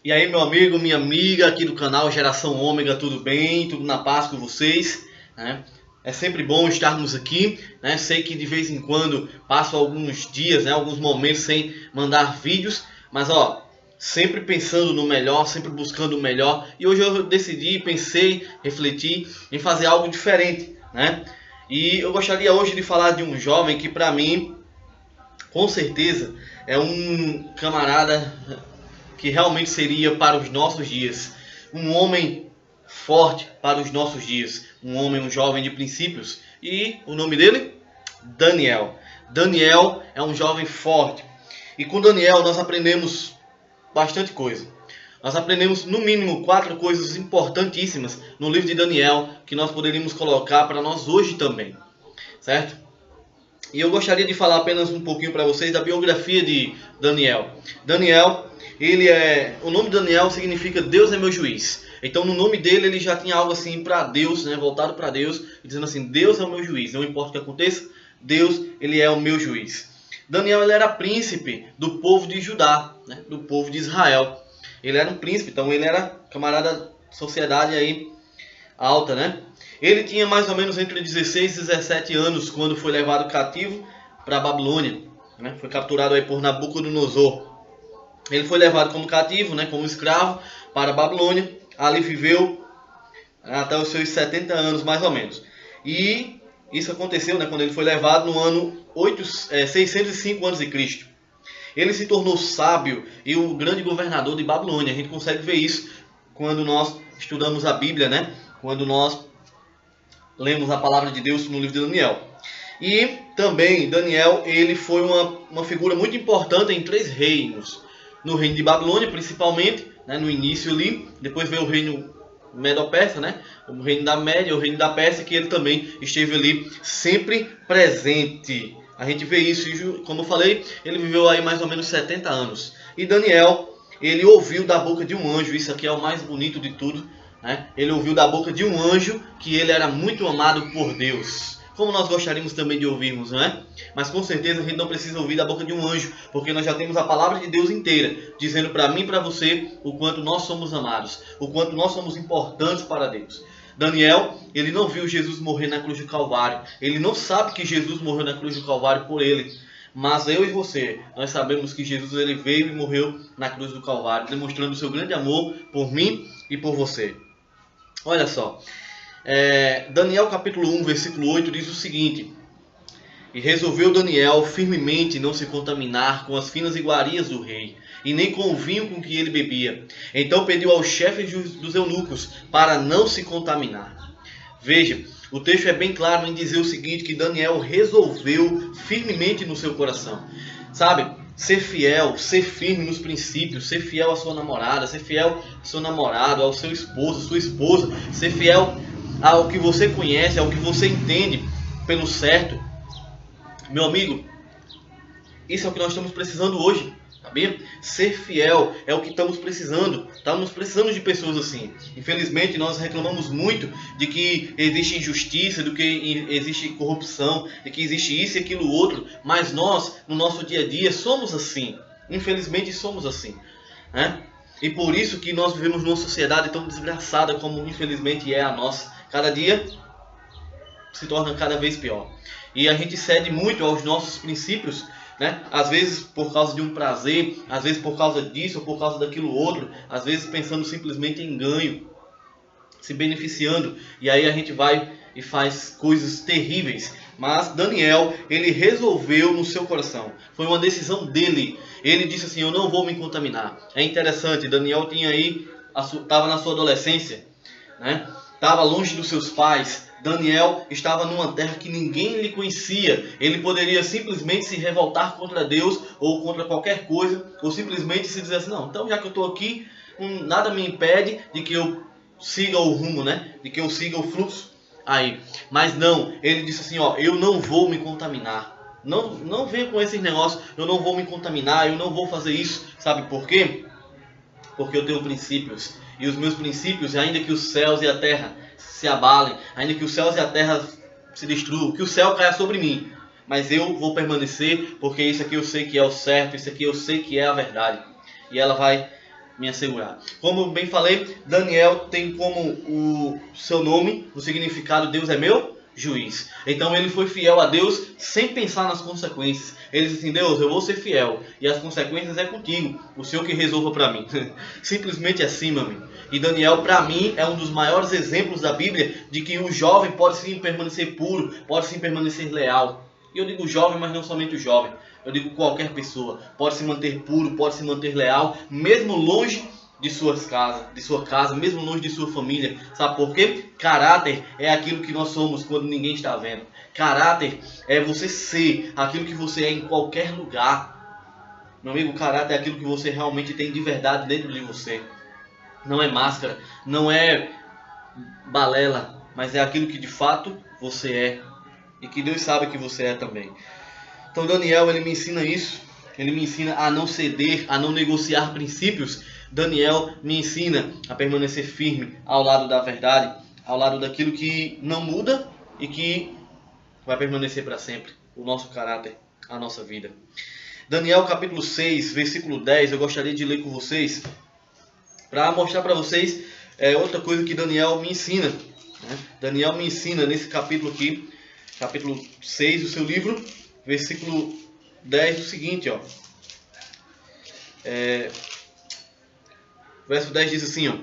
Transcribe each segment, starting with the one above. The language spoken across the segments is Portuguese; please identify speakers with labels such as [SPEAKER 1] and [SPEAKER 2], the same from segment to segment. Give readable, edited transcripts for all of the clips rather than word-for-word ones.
[SPEAKER 1] E aí, meu amigo, minha amiga aqui do canal Geração Ômega, tudo bem? Tudo na paz com vocês, né? É sempre bom estarmos aqui, né? Sei que de vez em quando passo alguns dias, né, alguns momentos sem mandar vídeos, mas ó, sempre pensando no melhor, sempre buscando o melhor. E hoje eu decidi, pensei, refleti em fazer algo diferente, né? E eu gostaria hoje de falar de um jovem que para mim, com certeza, é um camarada que realmente seria para os nossos dias. Um homem forte para os nossos dias. Um homem, um jovem de princípios. E o nome dele? Daniel. Daniel é um jovem forte. E com Daniel nós aprendemos bastante coisa. Nós aprendemos no mínimo 4 coisas importantíssimas no livro de Daniel que nós poderíamos colocar para nós hoje também. Certo? E eu gostaria de falar apenas um pouquinho para vocês da biografia de Daniel. Daniel, o nome de Daniel significa Deus é meu juiz. Então no nome dele ele já tinha algo assim para Deus, né, voltado para Deus, dizendo assim: Deus é o meu juiz, não importa o que aconteça, Deus ele é o meu juiz. Daniel ele era príncipe do povo de Judá, né, do povo de Israel. Ele era um príncipe, então ele era camarada da sociedade aí alta, né? Ele tinha mais ou menos entre 16 e 17 anos quando foi levado cativo para a Babilônia, né? Foi capturado aí por Nabucodonosor. Ele foi levado como cativo, né, como escravo para a Babilônia. Ali viveu até os seus 70 anos mais ou menos. E isso aconteceu, né, quando ele foi levado no ano 605 a.C. Ele se tornou sábio e o grande governador de Babilônia. A gente consegue ver isso quando nós estudamos a Bíblia, né? Quando nós lemos a palavra de Deus no livro de Daniel. E também Daniel ele foi uma figura muito importante em 3 reinos. No reino de Babilônia principalmente, né, no início ali. Depois veio o reino Medo-Persa, né? O reino da Média, o reino da Pérsia, que ele também esteve ali sempre presente. A gente vê isso, e como eu falei, ele viveu aí mais ou menos 70 anos. E Daniel, ele ouviu da boca de um anjo, isso aqui é o mais bonito de tudo, né? Ele ouviu da boca de um anjo que ele era muito amado por Deus. Como nós gostaríamos também de ouvirmos, não é? Mas com certeza a gente não precisa ouvir da boca de um anjo, porque nós já temos a palavra de Deus inteira, dizendo para mim e para você o quanto nós somos amados, o quanto nós somos importantes para Deus. Daniel, ele não viu Jesus morrer na cruz do Calvário. Ele não sabe que Jesus morreu na cruz do Calvário por ele. Mas eu e você, nós sabemos que Jesus ele veio e morreu na cruz do Calvário, demonstrando o seu grande amor por mim e por você. Olha só. Daniel capítulo 1, versículo 8 diz o seguinte: E resolveu Daniel firmemente não se contaminar com as finas iguarias do rei, e nem com o vinho com que ele bebia. Então pediu aos chefes dos eunucos para não se contaminar. Veja, o texto é bem claro em dizer o seguinte, que Daniel resolveu firmemente no seu coração. Sabe, ser fiel, ser firme nos princípios, ser fiel à sua namorada, ser fiel ao seu namorado, ao seu esposo, sua esposa, ser fiel ao que você conhece, ao que você entende pelo certo. Meu amigo, isso é o que nós estamos precisando hoje, sabia? Ser fiel é o que estamos precisando. Estamos precisando de pessoas assim. Infelizmente nós reclamamos muito de que existe injustiça, de que existe corrupção, de que existe isso e aquilo outro. Mas nós, no nosso dia a dia, somos assim. Infelizmente somos assim, né? E por isso que nós vivemos numa sociedade tão desgraçada como infelizmente é a nossa. Cada dia se torna cada vez pior. E a gente cede muito aos nossos princípios, né? Às vezes por causa de um prazer, às vezes por causa disso ou por causa daquilo outro, às vezes pensando simplesmente em ganho, se beneficiando. E aí a gente vai e faz coisas terríveis. Mas Daniel, ele resolveu no seu coração. Foi uma decisão dele. Ele disse assim: eu não vou me contaminar. É interessante, Daniel tinha aí, estava na sua adolescência, né? Estava longe dos seus pais. Daniel estava numa terra que ninguém lhe conhecia. Ele poderia simplesmente se revoltar contra Deus ou contra qualquer coisa, ou simplesmente se dizer assim: não, então já que eu estou aqui, nada me impede de que eu siga o rumo, né? De que eu siga o fluxo aí. Mas não, ele disse assim: ó, eu não vou me contaminar. Não venha com esses negócios, eu não vou me contaminar, eu não vou fazer isso. Sabe por quê? Porque eu tenho princípios. E os meus princípios, ainda que os céus e a terra se abalem, ainda que os céus e a terra se destruam, que o céu caia sobre mim, mas eu vou permanecer, porque isso aqui eu sei que é o certo, isso aqui eu sei que é a verdade. E ela vai me assegurar. Como eu bem falei, Daniel tem como o seu nome, o significado Deus é meu juiz. Então ele foi fiel a Deus sem pensar nas consequências. Ele disse assim: Deus, eu vou ser fiel e as consequências é contigo, o Senhor que resolva para mim. Simplesmente assim, meu amigo. E Daniel, para mim, é um dos maiores exemplos da Bíblia de que o jovem pode sim permanecer puro, pode sim permanecer leal. E eu digo jovem, mas não somente o jovem. Eu digo qualquer pessoa pode se manter puro, pode se manter leal, mesmo longe de sua casa, mesmo longe de sua família. Sabe por quê? Caráter é aquilo que nós somos quando ninguém está vendo. Caráter é você ser aquilo que você é em qualquer lugar. Meu amigo, caráter é aquilo que você realmente tem de verdade dentro de você. Não é máscara, não é balela, mas é aquilo que de fato você é. E que Deus sabe que você é também. Então Daniel, ele me ensina isso. Ele me ensina a não ceder, a não negociar princípios. Daniel me ensina a permanecer firme ao lado da verdade, ao lado daquilo que não muda e que vai permanecer para sempre. O nosso caráter, a nossa vida. Daniel capítulo 6, versículo 10, eu gostaria de ler com vocês, para mostrar para vocês outra coisa que Daniel me ensina. Né? Daniel me ensina nesse capítulo aqui, capítulo 6 do seu livro, versículo 10, o seguinte, ó. Verso 10 diz assim, ó: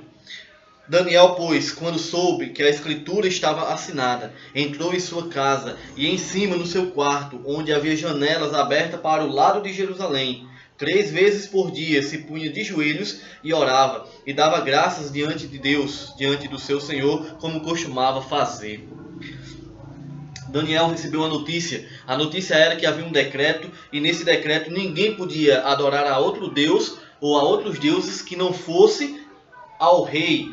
[SPEAKER 1] Daniel, pois, quando soube que a escritura estava assinada, entrou em sua casa e em cima no seu quarto, onde havia janelas abertas para o lado de Jerusalém. 3 vezes por dia se punha de joelhos e orava, e dava graças diante de Deus, diante do seu Senhor, como costumava fazer. Daniel recebeu a notícia. A notícia era que havia um decreto, e nesse decreto ninguém podia adorar a outro Deus ou a outros deuses que não fosse ao rei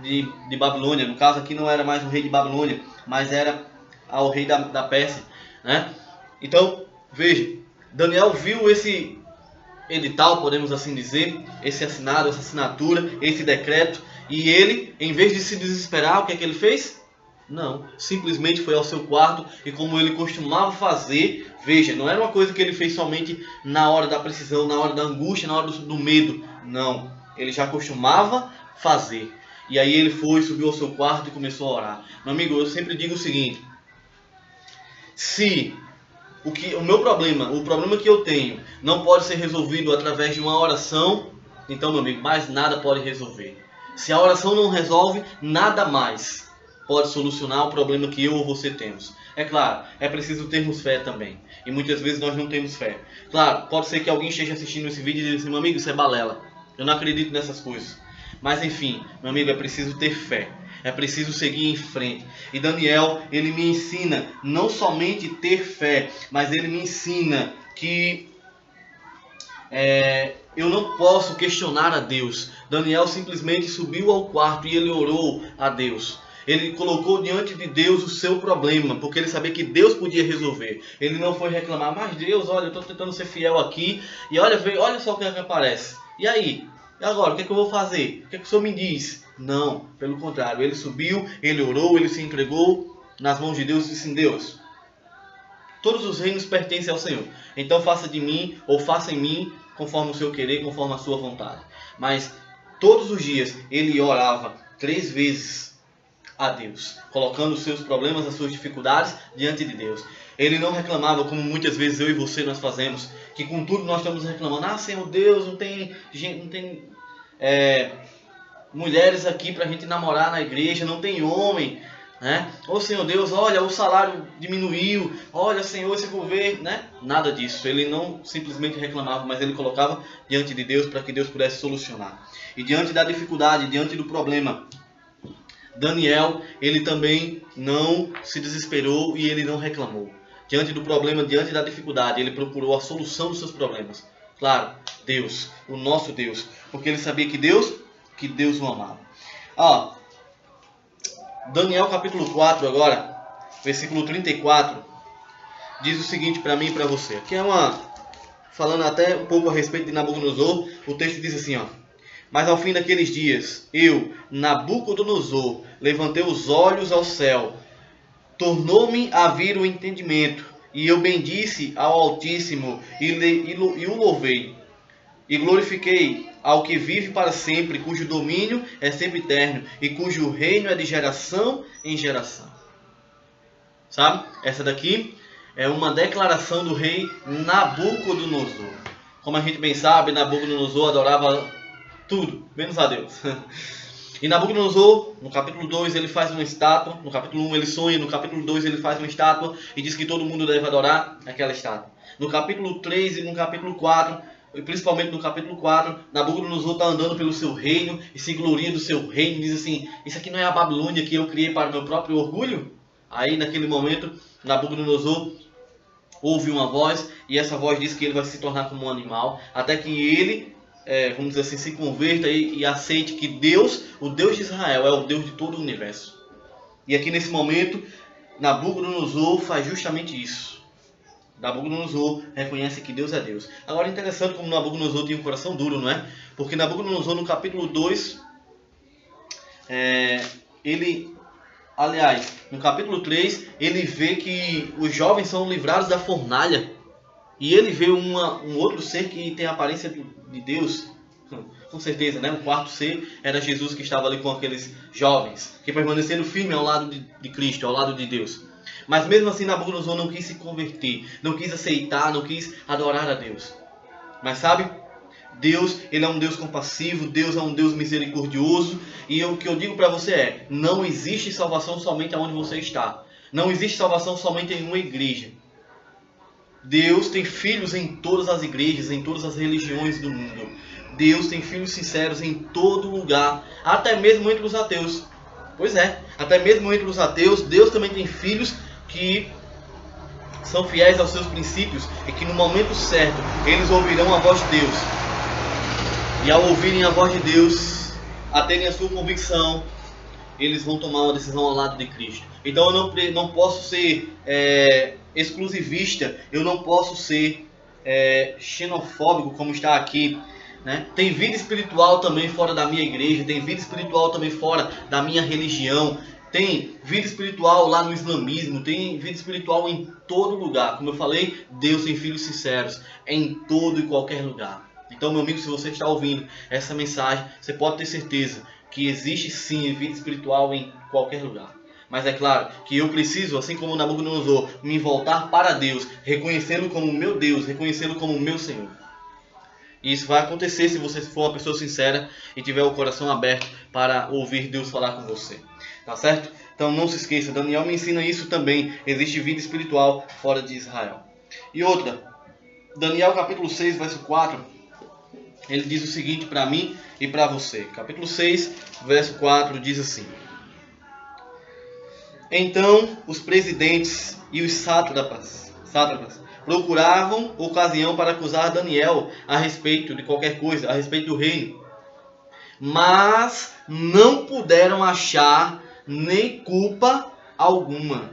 [SPEAKER 1] de Babilônia. No caso aqui não era mais o rei de Babilônia, mas era ao rei da Pérsia, né? Então, veja, Daniel viu esse edital, podemos assim dizer, esse assinado, essa assinatura, esse decreto, e ele, em vez de se desesperar, o que é que ele fez? Não, simplesmente foi ao seu quarto e, como ele costumava fazer, veja, não era uma coisa que ele fez somente na hora da precisão, na hora da angústia, na hora do medo. Não, ele já costumava fazer. E aí ele foi, subiu ao seu quarto e começou a orar. Meu amigo, eu sempre digo o seguinte: se o meu problema, o problema que eu tenho, não pode ser resolvido através de uma oração, então, meu amigo, mais nada pode resolver. Se a oração não resolve, nada mais pode solucionar o problema que eu ou você temos. É claro, é preciso termos fé também. E muitas vezes nós não temos fé. Claro, pode ser que alguém esteja assistindo esse vídeo e diga assim: meu amigo, isso é balela. Eu não acredito nessas coisas. Mas enfim, meu amigo, é preciso ter fé. É preciso seguir em frente. E Daniel, ele me ensina não somente ter fé, mas ele me ensina que eu não posso questionar a Deus. Daniel simplesmente subiu ao quarto e ele orou a Deus. Ele colocou diante de Deus o seu problema, porque ele sabia que Deus podia resolver. Ele não foi reclamar: mas Deus, olha, eu estou tentando ser fiel aqui, e olha só o que é que aparece. E aí? E agora? O que é que eu vou fazer? O que é que o Senhor me diz? Não, pelo contrário, ele subiu, ele orou, ele se entregou nas mãos de Deus e disse: Deus, todos os reinos pertencem ao Senhor. Então faça de mim, ou faça em mim, conforme o seu querer, conforme a sua vontade. Mas todos os dias ele orava 3 vezes a Deus, colocando os seus problemas, as suas dificuldades diante de Deus. Ele não reclamava, como muitas vezes eu e você nós fazemos, que com tudo nós estamos reclamando: ah, Senhor Deus, não tem mulheres aqui para a gente namorar na igreja, não tem homem, né? Ô Senhor Deus, olha, o salário diminuiu, olha, Senhor, esse governo, né? Nada disso. Ele não simplesmente reclamava, mas ele colocava diante de Deus para que Deus pudesse solucionar. E diante da dificuldade, diante do problema, Daniel, ele também não se desesperou e ele não reclamou. Diante do problema, diante da dificuldade, ele procurou a solução dos seus problemas. Claro, Deus, o nosso Deus, porque ele sabia que Deus o amava. Daniel capítulo 4 agora, versículo 34, diz o seguinte para mim e para você. Aqui falando até um pouco a respeito de Nabucodonosor, o texto diz assim, ó: mas ao fim daqueles dias, eu, Nabucodonosor, levantei os olhos ao céu, tornou-me a vir o entendimento, e eu bendisse ao Altíssimo e o louvei, e glorifiquei ao que vive para sempre, cujo domínio é sempre eterno e cujo reino é de geração em geração. Sabe? Essa daqui é uma declaração do rei Nabucodonosor. Como a gente bem sabe, Nabucodonosor adorava tudo, menos a Deus. E Nabucodonosor, no capítulo 2, ele faz uma estátua. No capítulo 1 ele sonha, no capítulo 2 ele faz uma estátua e diz que todo mundo deve adorar aquela estátua. No capítulo 3 e no capítulo 4, e principalmente no capítulo 4, Nabucodonosor está andando pelo seu reino e se gloria do seu reino. Diz assim, isso aqui não é a Babilônia que eu criei para o meu próprio orgulho? Aí naquele momento, Nabucodonosor ouve uma voz e essa voz diz que ele vai se tornar como um animal, até que ele, vamos dizer assim, se converta e aceite que Deus, o Deus de Israel, é o Deus de todo o universo. E aqui nesse momento, Nabucodonosor faz justamente isso. Nabucodonosor reconhece que Deus é Deus. Agora é interessante como Nabucodonosor tinha um coração duro, não é? Porque Nabucodonosor no capítulo 2, no capítulo 3, ele vê que os jovens são livrados da fornalha. E ele vê um outro ser que tem a aparência de Deus. Com certeza, né? O quarto ser era Jesus que estava ali com aqueles jovens, que permaneceram firmes ao lado de Cristo, ao lado de Deus. Mas mesmo assim Nabucodonosor não quis se converter, não quis aceitar, não quis adorar a Deus. Mas sabe, Deus, ele é um Deus compassivo, Deus é um Deus misericordioso. E o que eu digo para você é, não existe salvação somente onde você está. Não existe salvação somente em uma igreja. Deus tem filhos em todas as igrejas, em todas as religiões do mundo. Deus tem filhos sinceros em todo lugar, até mesmo entre os ateus. Pois é, até mesmo entre os ateus, Deus também tem filhos que são fiéis aos seus princípios e que no momento certo eles ouvirão a voz de Deus. E ao ouvirem a voz de Deus, a terem a sua convicção, eles vão tomar uma decisão ao lado de Cristo. Então eu não posso ser exclusivista, eu não posso ser xenofóbico como está aqui. Né? Tem vida espiritual também fora da minha igreja, tem vida espiritual também fora da minha religião, tem vida espiritual lá no islamismo, tem vida espiritual em todo lugar. Como eu falei, Deus tem filhos sinceros em todo e qualquer lugar. Então, meu amigo, se você está ouvindo essa mensagem, você pode ter certeza que existe sim vida espiritual em qualquer lugar. Mas é claro que eu preciso, assim como Nabucodonosor, me voltar para Deus, reconhecê-lo como meu Deus, reconhecê-lo como meu Senhor. E isso vai acontecer se você for uma pessoa sincera e tiver o coração aberto para ouvir Deus falar com você. Tá certo? Então não se esqueça, Daniel me ensina isso também. Existe vida espiritual fora de Israel. E outra, Daniel capítulo 6, verso 4, ele diz o seguinte para mim e para você. Capítulo 6, verso 4 diz assim: Então os presidentes e os sátrapas procuravam ocasião para acusar Daniel a respeito de qualquer coisa, a respeito do reino. Mas não puderam achar nem culpa alguma,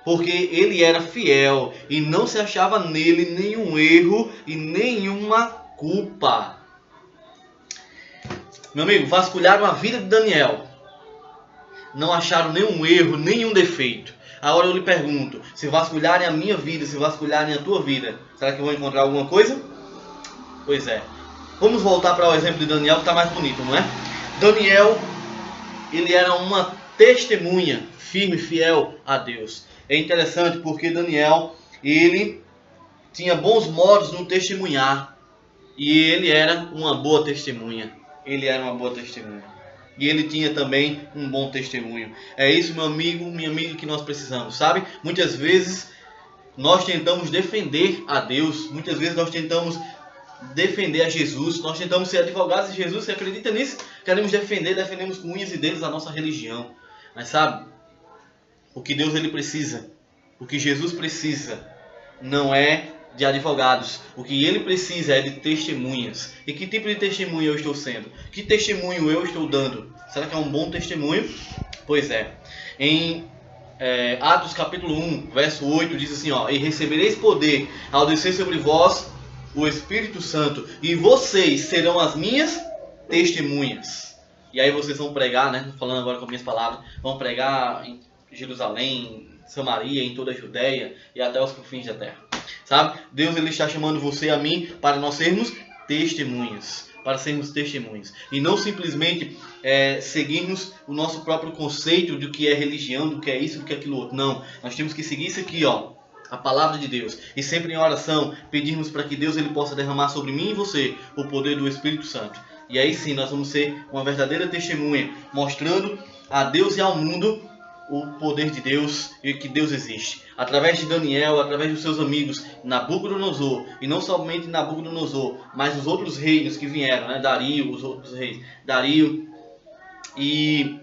[SPEAKER 1] porque ele era fiel e não se achava nele nenhum erro e nenhuma culpa. Meu amigo, vasculharam a vida de Daniel, não acharam nenhum erro, nenhum defeito. Agora eu lhe pergunto, se vasculharem a minha vida, se vasculharem a tua vida, será que vão encontrar alguma coisa? Pois é. Vamos voltar para o exemplo de Daniel, que está mais bonito, não é? Daniel, ele era uma testemunha firme, fiel a Deus. É interessante porque Daniel, ele tinha bons modos no testemunhar. E ele era uma boa testemunha. Ele era uma boa testemunha. E ele tinha também um bom testemunho. É isso, meu amigo, minha amiga, que nós precisamos, sabe? Muitas vezes nós tentamos defender a Deus. Muitas vezes nós tentamos defender a Jesus. Nós tentamos ser advogados de Jesus. Você acredita nisso? Queremos defendemos com unhas e dedos a nossa religião. Mas sabe? O que Deus ele precisa, o que Jesus precisa, não é de advogados. O que ele precisa é de testemunhas. E que tipo de testemunho eu estou sendo? Que testemunho eu estou dando? Será que é um bom testemunho? Pois é. Em Atos capítulo 1, verso 8, diz assim, ó: E recebereis poder ao descer sobre vós o Espírito Santo, e vocês serão as minhas testemunhas. E aí vocês vão pregar, né? Falando agora com minhas palavras, vão pregar em Jerusalém, Samaria, em toda a Judéia e até os confins da terra. Sabe? Deus ele está chamando você e a mim para nós sermos testemunhas. para sermos testemunhas. E não simplesmente seguirmos o nosso próprio conceito do que é religião, do que é isso, do que é aquilo outro. Não, nós temos que seguir isso aqui, ó, a palavra de Deus. E sempre em oração, pedirmos para que Deus ele possa derramar sobre mim e você o poder do Espírito Santo. E aí sim, nós vamos ser uma verdadeira testemunha, mostrando a Deus e ao mundo o poder de Deus e que Deus existe. Através de Daniel, através dos seus amigos, Nabucodonosor, e não somente Nabucodonosor, mas os outros reinos que vieram, né? Dario, os outros reis, Dario e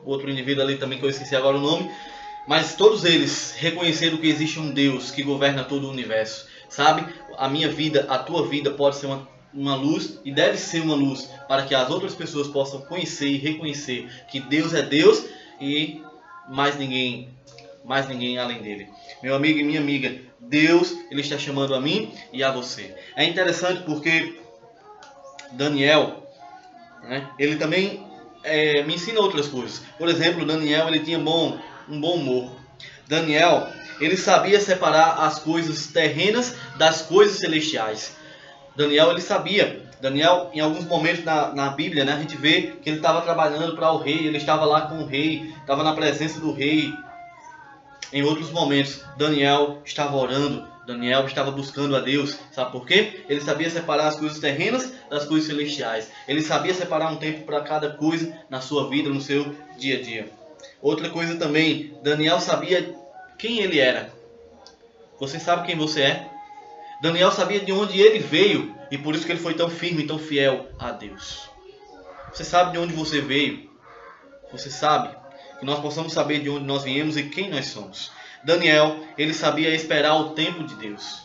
[SPEAKER 1] outro indivíduo ali também que eu esqueci agora o nome, mas todos eles reconheceram que existe um Deus que governa todo o universo. Sabe? A minha vida, a tua vida pode ser uma luz e deve ser uma luz para que as outras pessoas possam conhecer e reconhecer que Deus é Deus e mais ninguém além dele. Meu amigo e minha amiga, Deus ele está chamando a mim e a você. É interessante porque Daniel, né, ele também me ensina outras coisas. Por exemplo, Daniel ele tinha um bom humor. Daniel ele sabia separar as coisas terrenas das coisas celestiais. Daniel ele sabia. Daniel, em alguns momentos na Bíblia, né, a gente vê que ele estava trabalhando para o rei, ele estava lá com o rei, estava na presença do rei. Em outros momentos, Daniel estava orando, Daniel estava buscando a Deus. Sabe por quê? Ele sabia separar as coisas terrenas das coisas celestiais. Ele sabia separar um tempo para cada coisa na sua vida, no seu dia a dia. Outra coisa também, Daniel sabia quem ele era. Você sabe quem você é? Daniel sabia de onde ele veio. E por isso que ele foi tão firme e tão fiel a Deus. Você sabe de onde você veio? Você sabe? Que nós possamos saber de onde nós viemos e quem nós somos. Daniel, ele sabia esperar o tempo de Deus.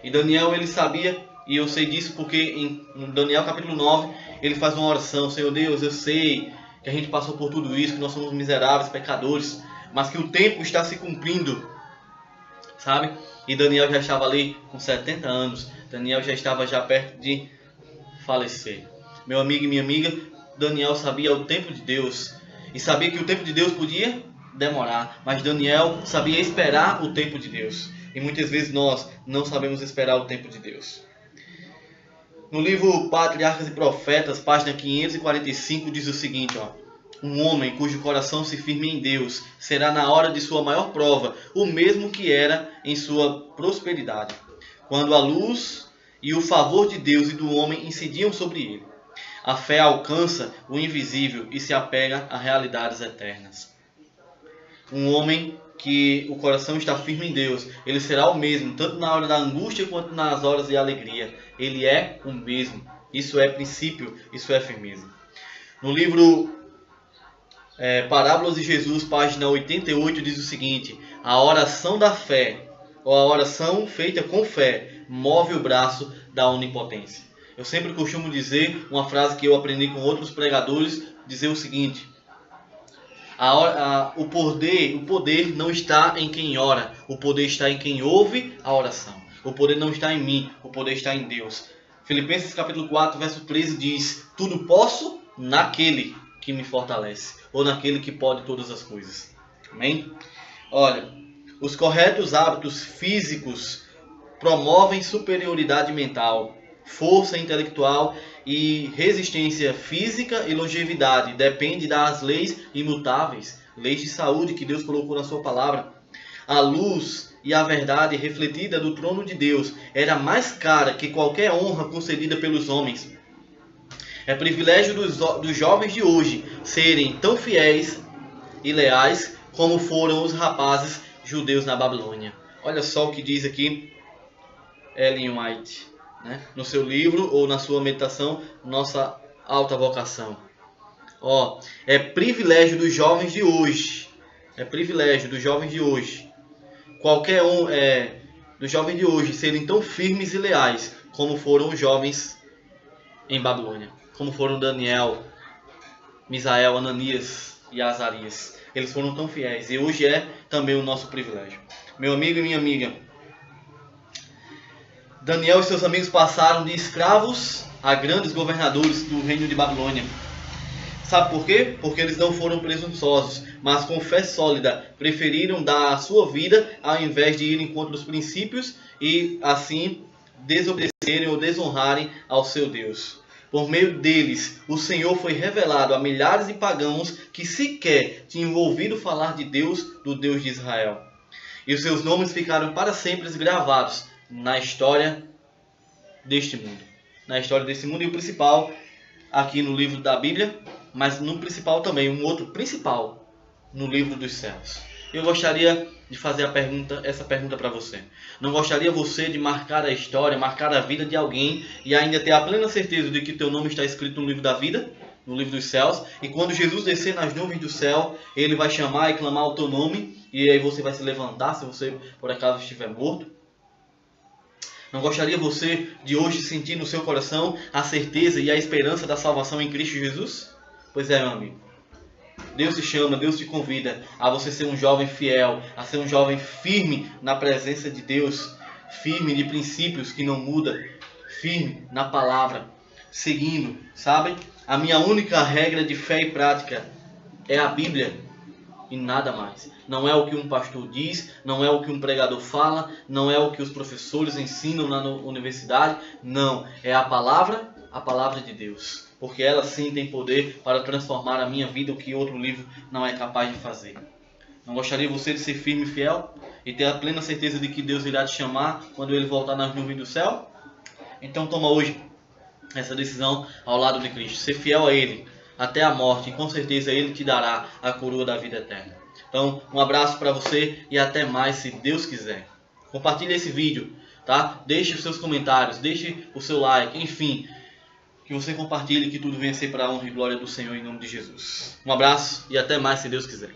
[SPEAKER 1] E Daniel, ele sabia, e eu sei disso porque em Daniel capítulo 9, ele faz uma oração. Senhor Deus, eu sei que a gente passou por tudo isso, que nós somos miseráveis, pecadores, mas que o tempo está se cumprindo. Sabe? E Daniel já estava ali com 70 anos. Daniel já estava perto de falecer. Meu amigo e minha amiga, Daniel sabia o tempo de Deus. E sabia que o tempo de Deus podia demorar. Mas Daniel sabia esperar o tempo de Deus. E muitas vezes nós não sabemos esperar o tempo de Deus. No livro Patriarcas e Profetas, página 545, diz o seguinte, ó. Um homem cujo coração se firme em Deus será na hora de sua maior prova o mesmo que era em sua prosperidade, quando a luz e o favor de Deus e do homem incidiam sobre ele. A fé alcança o invisível e se apega a realidades eternas. Um homem que o coração está firme em Deus, ele será o mesmo, tanto na hora da angústia quanto nas horas de alegria. Ele é o mesmo. Isso é princípio, isso é firmeza. No livro Parábolas de Jesus, página 88, diz o seguinte: a oração da fé, ou a oração feita com fé, move o braço da onipotência. Eu sempre costumo dizer uma frase que eu aprendi com outros pregadores, dizer o seguinte: o poder não está em quem ora, o poder está em quem ouve a oração. O poder não está em mim, o poder está em Deus. Filipenses capítulo 4, verso 13 diz: tudo posso naquele que me fortalece, ou naquele que pode todas as coisas. Amém? Olha, os corretos hábitos físicos promovem superioridade mental, força intelectual e resistência física e longevidade. Depende das leis imutáveis, leis de saúde que Deus colocou na sua palavra. A luz e a verdade refletida do trono de Deus era mais cara que qualquer honra concedida pelos homens. É privilégio dos jovens de hoje serem tão fiéis e leais como foram os rapazes judeus na Babilônia. Olha só o que diz aqui Ellen White, né? No seu livro ou na sua meditação, Nossa Alta Vocação. É privilégio dos jovens de hoje. É privilégio dos jovens de hoje. Qualquer um dos jovens de hoje serem tão firmes e leais como foram os jovens em Babilônia. Como foram Daniel, Misael, Ananias e Azarias. Eles foram tão fiéis. E hoje é também o nosso privilégio. Meu amigo e minha amiga, Daniel e seus amigos passaram de escravos a grandes governadores do reino de Babilônia. Sabe por quê? Porque eles não foram presunçosos, mas com fé sólida preferiram dar a sua vida ao invés de irem contra os princípios e assim desobedecerem ou desonrarem ao seu Deus. Por meio deles, o Senhor foi revelado a milhares de pagãos que sequer tinham ouvido falar de Deus, do Deus de Israel. E os seus nomes ficaram para sempre gravados na história deste mundo. Na história desse mundo, e o principal aqui no livro da Bíblia, mas no principal também, um outro principal no livro dos céus. Eu gostaria de fazer essa pergunta para você. Não gostaria você de marcar a história, marcar a vida de alguém e ainda ter a plena certeza de que teu nome está escrito no livro da vida, no livro dos céus, e quando Jesus descer nas nuvens do céu, ele vai chamar e clamar o teu nome, e aí você vai se levantar se você por acaso estiver morto? Não gostaria você de hoje sentir no seu coração a certeza e a esperança da salvação em Cristo Jesus? Pois é, meu amigo. Deus te chama, Deus te convida a você ser um jovem fiel, a ser um jovem firme na presença de Deus, firme de princípios que não muda, firme na palavra, seguindo, sabe? A minha única regra de fé e prática é a Bíblia e nada mais. Não é o que um pastor diz, não é o que um pregador fala, não é o que os professores ensinam na universidade, não, é a palavra de Deus. Porque ela sim tem poder para transformar a minha vida, o que outro livro não é capaz de fazer. Não gostaria você de ser firme e fiel e ter a plena certeza de que Deus irá te chamar quando Ele voltar nas nuvens do céu? Então toma hoje essa decisão ao lado de Cristo. Ser fiel a Ele até a morte, e com certeza Ele te dará a coroa da vida eterna. Então um abraço para você e até mais, se Deus quiser. Compartilhe esse vídeo, tá? Deixe os seus comentários, deixe o seu like, enfim, que você compartilhe, que tudo venha ser para a honra e glória do Senhor em nome de Jesus. Um abraço e até mais, se Deus quiser.